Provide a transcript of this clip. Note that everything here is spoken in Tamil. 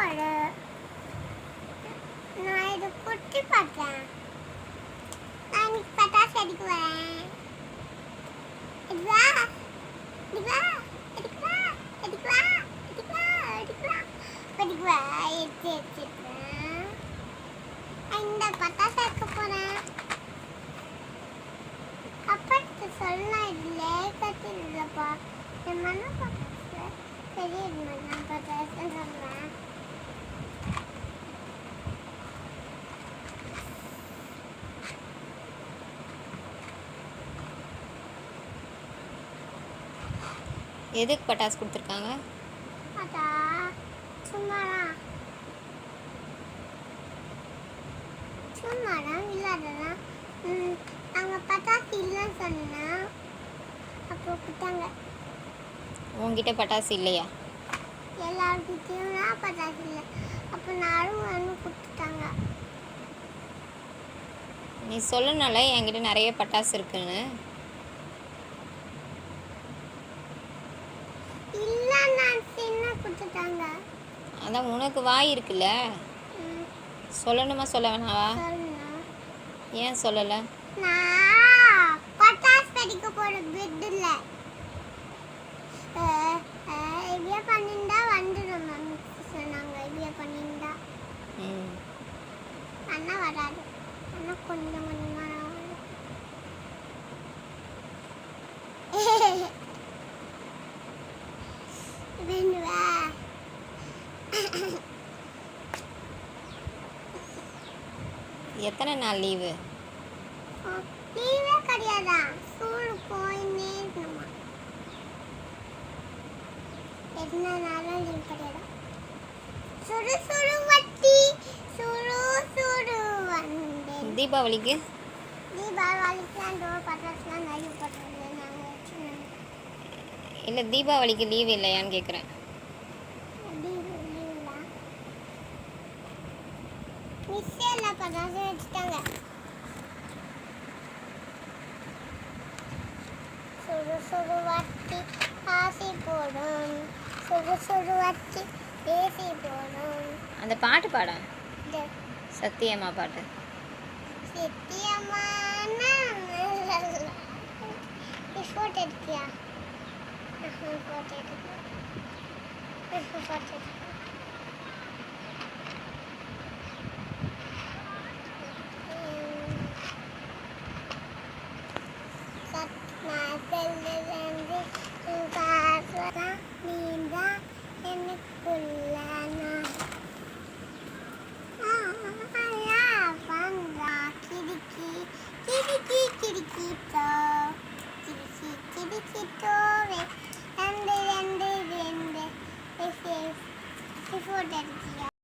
பாடு. நான் இது குட்டி பார்த்தேன். நான் இன்னைக்கு பட்டாசு அடிக்க வரேன். இதுவா இதுவா எடுக்குவா எடுக்குவா எடுக்குவா எடுக்குவா எடுக்குவா எடுத்து எடுத்துக்கிறேன். இந்த பட்டாசு எடுக்க போகிறேன். அப்பா சொல்லலாம் இல்லை கட்டி இல்லைப்பா. என் மன பட்டாசு பெரிய மன பட்டாசு சொல்கிறேன். எதுக்கு பட்டாசு கொடுத்துருக்காங்க? அதா சும்மாதான் சும்மாதான் இல்லாததான். நாங்கள் பட்டாசு இல்லைன்னு சொன்னோம். அப்போ கொடுத்தாங்க. உங்ககிட்ட பட்டாசு இல்லையா? எல்லாருக்கிட்டையும் தான் பட்டாசு இல்லை. அப்போ நானும் வந்து கொடுத்துட்டாங்க. நீ சொல்லணும்ல என்கிட்ட நிறைய பட்டாசு இருக்குன்னு. இல்லை நான் சின்ன கொடுத்துட்டாங்க. அதான் உனக்கு வாய் இருக்குல்ல, சொல்லணுமா சொல்ல வேணாவா? சொல்லணும். ஏன் சொல்லலை? நான் பட்டாசு வெடிக்க போகிற பெட்டில் இப்படியே பண்ணியிருந்தா வந்துடும் மேம் சொன்னாங்க. இப்படியே பண்ணியிருந்தா அண்ணா வராது. அண்ணா கொஞ்சம் கொஞ்சமாக வரும். வேண்டுவா எத்தனை நாள் லீவு? லீவே கிடையாதா? ஸ்கூல் போயின்னே இருக்கணுமா? என்ன நாளும் லீவ் கிடையாது. சுடு சுடு வட்டி சுடு சுடு வந்தே. தீபாவளிக்கு தீபாவளிக்குலாம் டோர் பட்டாசுலாம் நிறைய போடுறது நாங்கள் வச்சுருந்தோம். இல்லை, தீபாவளிக்கு லீவு இல்லையான்னு கேட்குறேன். லீவ்லாம் மிஸ்ஸே எல்லா பட்டாசும் வச்சுட்டாங்க. சுடு சுடு வட்டி ஆசி போடும். சுடு சுடு வட்டி ஏசி போடும். அந்த பாட்டு பாட, இந்த சத்தியம்மா பாட்டு. சத்தியமான ஃபோட்டோ எடுக்கியா? ஃபோட்டோ எடுக்க ஃபோட்டோ எடுக்க நான் செல்லுலேருந்து பார்க்கலாம்.